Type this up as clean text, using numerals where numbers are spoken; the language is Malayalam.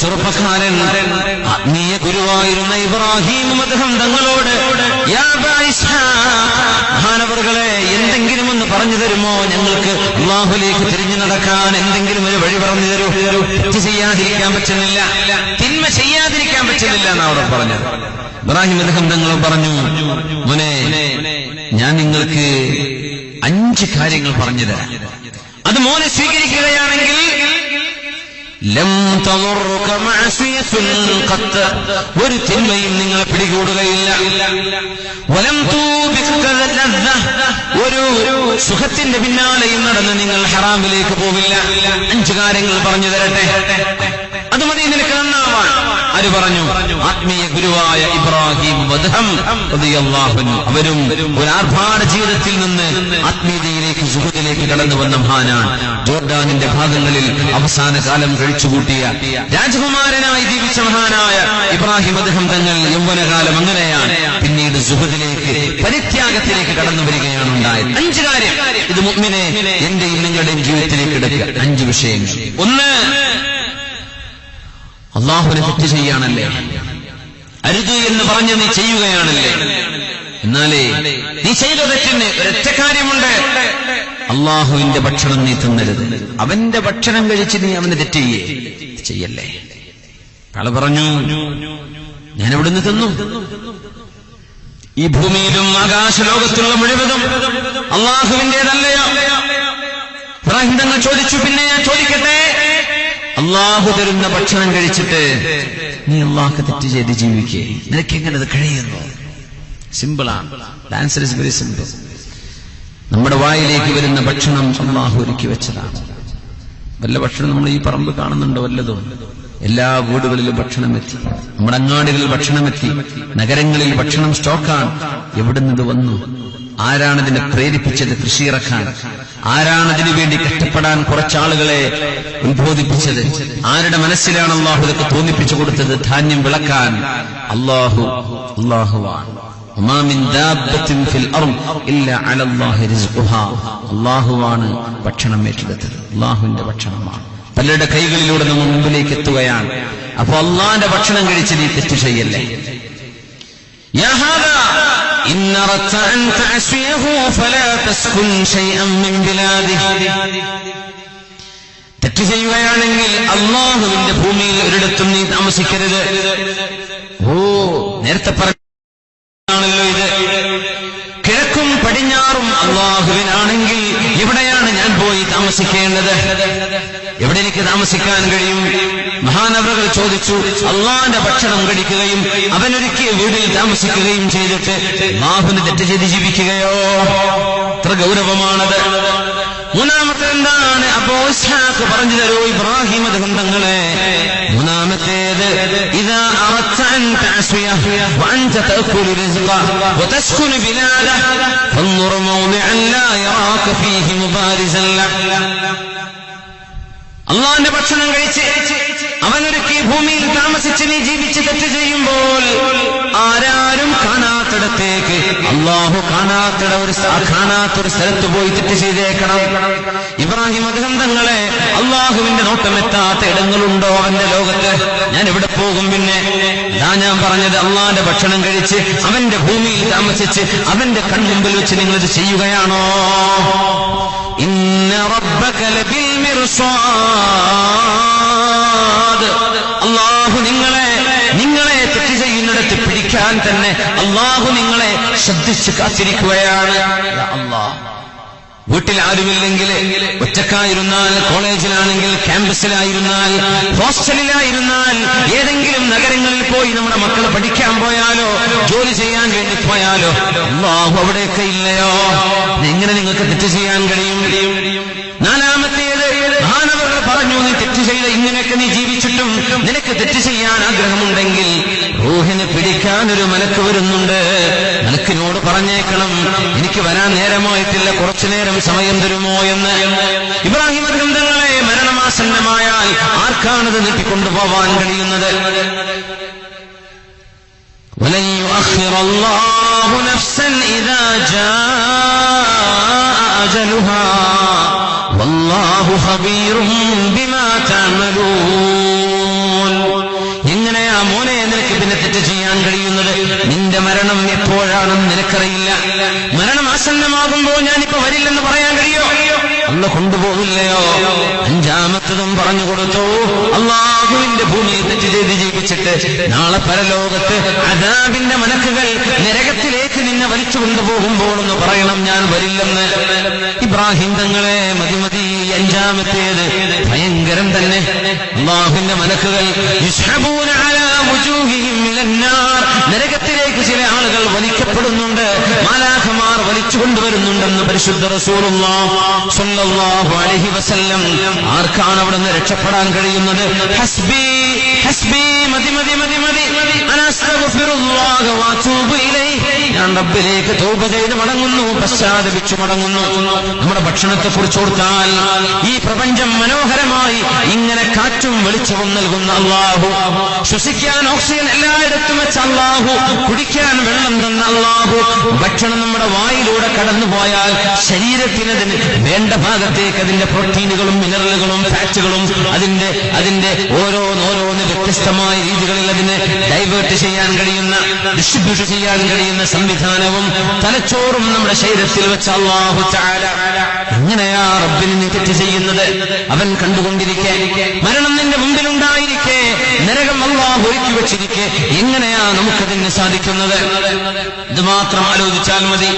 ചെറുപ്പക്കാരൻ ആത്മീയ ഗുരുവായിരുന്ന ഇബ്രാഹിം അദ്ദേഹം തങ്ങളോട് മഹാനവറുകളെ എന്തെങ്കിലും ഒന്ന് പറഞ്ഞു തരുമോ, ഞങ്ങൾക്ക് അല്ലാഹുവിലേക്ക് തിരിഞ്ഞു നടക്കാൻ എന്തെങ്കിലും ഒരു വഴി പറഞ്ഞു തരൂ. തെറ്റ് ചെയ്യാതിരിക്കാൻ പറ്റുന്നില്ല, തിന്മ ചെയ്യാതിരിക്കാൻ പറ്റുന്നില്ല എന്നവിടെ പറഞ്ഞു. ഇബ്രാഹിം അദ്ദേഹം തങ്ങൾ പറഞ്ഞു, മോനെ ഞാൻ നിങ്ങൾക്ക് 5 കാര്യങ്ങൾ പറഞ്ഞു തരാം. അത് മോനെ സ്വീകരിക്കുകയാണെങ്കിൽ ലം തദുറുക മഅസിയത്തുൻ ഖത്ത്, ഒരു തിന്മയും നിങ്ങളെ പിടികൂടുകയില്ല. വലം തൂബിക ലദ്ദ, ഒരു സുഖത്തിന്റെ പിന്നാലെയും നടന്ന് നിങ്ങൾ ഹറാമിലേക്ക് പോവില്ല. 5 കാര്യങ്ങൾ പറഞ്ഞു തരട്ടെ, അത് മതി നിനക്ക് നന്നാവാൻ. ആര് പറഞ്ഞു? ആത്മീയ ഗുരുവായ ഇബ്രാഹിം വദ്ഹം റളിയല്ലാഹു അൻഹു. അവരും ഒരു ആർഭാട ജീവിതത്തിൽ നിന്ന് ആത്മീയതയിലേക്ക് സുഹൃത്തിലേക്ക് കടന്നു വന്ന മഹാനാണ്. ജോർഡാനിന്റെ ഭാഗങ്ങളിൽ അവസാന കാലം കഴിച്ചുകൂട്ടിയ രാജകുമാരനായി ജീവിച്ച മഹാനായ ഇബ്രാഹിം വദ്ഹം തങ്ങൾ യൗവനകാലം അങ്ങനെയാണ്. പിന്നീട് സുഹൃത്തിലേക്ക് പരിത്യാഗത്തിലേക്ക് കടന്നു വരികയാണ് ഉണ്ടായത്. 5 കാര്യം ഇത് മുഅ്മിനെ എന്റെയും നിങ്ങളുടെയും ജീവിതത്തിലേക്ക് എടുക്കുക. 5 വിഷയങ്ങൾ. 1, അല്ലാഹുവിനെ തെറ്റ് ചെയ്യാണല്ലേ, അരുത് എന്ന് പറഞ്ഞ് നീ ചെയ്യുകയാണല്ലേ, എന്നാലേ നീ ചെയ്ത തെറ്റിന് ഒരൊറ്റ കാര്യമുണ്ട്, അല്ലാഹുവിന്റെ ഭക്ഷണം നീ തിന്നരുത്. അവന്റെ ഭക്ഷണം കഴിച്ച് നീ അവന് തെറ്റ് ചെയ്യല്ലേ. ആള് പറഞ്ഞു, ഞാൻ എവിടുന്ന് തിന്നു? ഈ ഭൂമിയിലും ആകാശലോകത്തുള്ള മുഴുവനും അല്ലാഹുവിന്റേതല്ലയോ? ഇബ്രാഹിം തങ്ങൾ ചോദിച്ചു, പിന്നെ ഞാൻ ചോദിക്കട്ടെ, അല്ലാഹു തരുന്ന ഭക്ഷണം കഴിച്ചിട്ട് നീ അല്ലാഹുക്ക് തെറ്റ് ചെയ്ത് ജീവിക്കേ, നിനക്കെങ്ങനെ അത് കഴിയുന്നു? സിമ്പിളാണ്. Answer is very simple. നമ്മുടെ വായിലേക്ക് വരുന്ന ഭക്ഷണം അല്ലാഹു ഒരുക്കി വെച്ചതാണ്. വല്ല ഭക്ഷണം നമ്മൾ ഈ പറമ്പ് കാണുന്നുണ്ടോ? വല്ലതും. എല്ലാ വീടുകളിലും ഭക്ഷണം എത്തി, നമ്മുടെ അങ്ങാടികളിൽ ഭക്ഷണം എത്തി, നഗരങ്ങളിൽ ഭക്ഷണം സ്റ്റോക്കാണ്. എവിടുന്നത് വന്നു? ആരാണ് ഇതിനെ പ്രേരിപ്പിച്ചത് കൃഷി ഇറക്കാൻ? ആരാണ് അതിനു വേണ്ടി കഷ്ടപ്പെടാൻ കുറച്ചാളുകളെ ഉത്ബോധിപ്പിച്ചത്? ആരുടെ മനസ്സിലാണ് അല്ലാഹു ഇതൊക്കെ തോന്നിപ്പിച്ചു കൊടുത്തത്? ധാന്യം വിളക്കാൻ അല്ലാഹുവാണ്. വമാ മിൻ ദാബത്തിൻ ഫിൽ അർദ് ഇല്ലാ അലല്ലാഹി റിസ്ഖുഹാ. അല്ലാഹുവാണ് ഭക്ഷണം ഏറ്റെടുത്തത്. അല്ലാഹുവിന്റെ ഭക്ഷണമാണ്. പലരുടെ കൈകളിലൂടെ നമ്മൾ മുമ്പിലേക്ക് എത്തുകയാണ്. അപ്പൊ അല്ലാഹുവിന്റെ ഭക്ഷണം കഴിച്ച് നീ തെറ്റ് ചെയ്യല്ലേ. യാ ഹാദാ ഇൻ അറദ്ത അൻ തഅസിയഹു ഫലാ തസ്കുൻ ശൈഅൻ മിൻ ബിലാദിഹി. തെറ്റ് ചെയ്യുകയാണെങ്കിൽ അല്ലാഹുവിന്റെ ഭൂമിയിൽ ഒരിടത്തും നീ താമസിക്കരുത്. നേരത്തെ പറഞ്ഞാണല്ലോ ഇത്. കിഴക്കും പടിഞ്ഞാറും അല്ലാഹുവിനാണെങ്കിൽ എവിടെയാണ് ഞാൻ പോയി താമസിക്കേണ്ടത്? എവിടെ എനിക്ക് താമസിക്കാൻ കഴിയും? മഹാനവറുകൾ ചോദിച്ചു, അല്ലാഹുവിന്റെ ഭക്ഷണം കഴിക്കുകയും അവനൊരുക്കിയ വീട്ടിൽ താമസിക്കുകയും ചെയ്തിട്ട് അല്ലാഹുവിനെ തെറ്റ് ചെയ്ത് ജീവിക്കുകയോ? എത്ര ഗൗരവമാണത്. മൂന്നാമത്തെ എന്താണ്? അബൂ ഇസ്ഹാഖ് പറഞ്ഞു തരൂ ഇബ്രാഹിം തങ്ങളെ. മൂന്നാമത്തേത്, ഇദാ അറദ്ത അൻ തഅസിയ വഅൻത തഅകുലു റിസ്ഖ വതസ്കുനു ബിലാദ ഫൻദുർ മൗദിഅൻ ലാ യറാക ഫീഹി മുബാരിസൻ ലഹ്. അല്ലാഹുവിന്റെ ഭക്ഷണം കഴിച്ച് അവനൊരുക്കി ഭൂമിയിൽ താമസിച്ച് നീ ജീവിച്ച് തെറ്റ് ചെയ്യുമ്പോൾ ആരാരും കാണാത്തിടത്തേക്ക്, അല്ലാഹു കാണാത്തൊരു സ്ഥലത്ത് പോയി തെറ്റ് ചെയ്തേക്കണം. ഇബ്രാഹിം തങ്ങളെ അല്ലാഹുവിന്റെ നോട്ടമെത്താത്ത ഇടങ്ങളുണ്ടോ അവന്റെ ലോകത്ത്? ഞാൻ എവിടെ പോകും പിന്നെ? ഞാൻ പറഞ്ഞത്, അല്ലാഹുവിന്റെ ഭക്ഷണം കഴിച്ച് അവന്റെ ഭൂമിയിൽ താമസിച്ച് അവന്റെ കൺമുമ്പിൽ വെച്ച് നിങ്ങളിത് ചെയ്യുകയാണോ? ഇന്ന റബ്ബക ലബിൽ മിർസാദ്. അല്ലാഹു നിങ്ങളെ തെറ്റ് ചെയ്യുന്നിടത്ത് പിടിക്കാൻ തന്നെ അല്ലാഹു നിങ്ങളെ ശ്രദ്ധിച്ച് കാത്തിരിക്കുകയാണ്. അല്ലാഹ് വീട്ടിൽ ആരുമില്ലെങ്കിൽ, ഒറ്റക്കായിരുന്നാൽ, കോളേജിലാണെങ്കിൽ, ക്യാമ്പസിലായിരുന്നാൽ, ഹോസ്റ്റലിലായിരുന്നാൽ, ഏതെങ്കിലും നഗരങ്ങളിൽ പോയി നമ്മുടെ മക്കൾ പഠിക്കാൻ പോയാലോ ജോലി ചെയ്യാൻ വേണ്ടി പോയാലോ അല്ലാഹു അവിടെയൊക്കെ ഇല്ലയോ? എങ്ങനെ നിങ്ങൾക്ക് തെറ്റ് ചെയ്യാൻ കഴിയും? നാലാമത്തേത്, മഹാനവറുകൾ പറഞ്ഞു, നീ തെറ്റ് ചെയ്ത ഇങ്ങനെയൊക്കെ നീ ജീവിച്ചിട്ടും നിനക്ക് തെറ്റ് ചെയ്യാൻ ആഗ്രഹമുണ്ടെങ്കിൽ റൂഹിനെ പിടിക്കാൻ ഒരു മലക്ക് വരുന്നുണ്ട്. മലക്കിനോട് പറഞ്ഞേക്കണം, എനിക്ക് വരാൻ നേരമായിട്ടില്ല, കുറച്ചുനേരം സമയം തരുമോ എന്ന്. ഇബ്രാഹിം തങ്ങളെ മരണമാസന്നമായാൽ ആർക്കാണത് നീട്ടിക്കൊണ്ടുപോവാൻ കഴിയുന്നത്? വലൻ യുഅഖിറ അല്ലാഹു നഫ്സൻ ഇദാ ജാഅ അജലുഹാ വല്ലാഹു ഖബീറും ബിമാ തഅമലൂൻ. കാരണം നിനക്കറിയില്ല. മരണം ആസന്നമാകുമ്പോൾ ഞാനിപ്പോ വരില്ലെന്ന് പറയാൻ കഴിയോ? അല്ല കൊണ്ടുപോകില്ലയോ? അഞ്ചാമത്തതും പറഞ്ഞു കൊടുത്തു, അള്ളാഹുവിന്റെ ഭൂമിയിൽ തെറ്റ് ചെയ്ത് ജീവിച്ചിട്ട് നാളെ പരലോകത്ത് അദാബിന്റെ മലക്കുകൾ നരകത്തിലേക്ക് നിന്നെ വലിച്ചു കൊണ്ടുപോകുമ്പോൾ ഒന്ന് പറയണം ഞാൻ വരില്ലെന്ന്. ഇബ്രാഹിം തങ്ങളെ മതി. അഞ്ചാമത്തേത് ഭയങ്കരം തന്നെ. അള്ളാഹുവിന്റെ മലക്കുകൾ യുസ്ഹബൂന അലാ വുജൂഹിഹിം മിനന്നാർ, നരകത്തിലേക്ക് ചില ആളുകൾ വലിക്കപ്പെടുന്നുണ്ട്, മാലാഖമാർ വലിച്ചുകൊണ്ടുവരുന്നുണ്ടെന്ന് പരിശുദ്ധ റസൂലുള്ളാഹി സ്വല്ലല്ലാഹു അലൈഹി വസല്ലം. ആർക്കാണ് അവിടെ നിന്ന് രക്ഷപ്പെടാൻ കഴിയുന്നത്? ഹസ്ബി ഹസ്ബി, മതി മതി മതി മതി, അനസ്തഗ്ഫിറുല്ലാഹ വഅതൂബു ഇലൈഹി, ഞാൻ റബ്ബിലേക്ക് തൗബ ചെയ്ത് മടങ്ങുന്നു, പശ്ചാത്തപിച്ചു മടങ്ങുന്നു. നമ്മുടെ ഭക്ഷണത്തെ കുറിച്ച് ഓർത്താൽ ഈ പ്രപഞ്ചം മനോഹരമായി ഇങ്ങനെ കാറ്റും വെളിച്ചവും നൽകുന്ന അല്ലാഹു, ശ്വസിക്കാൻ ഓക്സിജൻ എല്ലായിടത്തും വെച്ച അല്ലാഹു, കുടിക്കാൻ വെള്ളം തന്ന അല്ലാഹു, ഭക്ഷണം നമ്മുടെ വായിലൂടെ കടന്നുപോയാൽ ശരീരത്തിനതിന് വേണ്ട ഭാഗത്തേക്ക് അതിന്റെ പ്രോട്ടീനുകളും മിനറലുകളും ഫാറ്റുകളും അതിന്റെ ഓരോന്ന് വ്യത്യസ്തമായ രീതികളിൽ അതിനെ ഡൈവേർട്ട് ചെയ്യാൻ കഴിയുന്ന, ഡിസ്ട്രിബ്യൂട്ട് ചെയ്യാൻ കഴിയുന്ന സംവിധാനവും തലച്ചോറും നമ്മുടെ ശരീരത്തിൽ വെച്ച അല്ലാഹു തആല. എങ്ങനെയാ റബ്ബിന് നീ തെറ്റ് ചെയ്യുന്നത്? അവൻ കണ്ടുകൊണ്ടിരിക്കെ, മരണം നിന്റെ മുമ്പിലുണ്ടായിരിക്കെ, നരകം അല്ലാഹു ഒരുക്കി വെച്ചിരിക്കെ, എങ്ങനെയാ നമുക്കതിന് സാധിക്കുന്നത്? ഇത് മാത്രം ആലോചിച്ചാൽ മതി.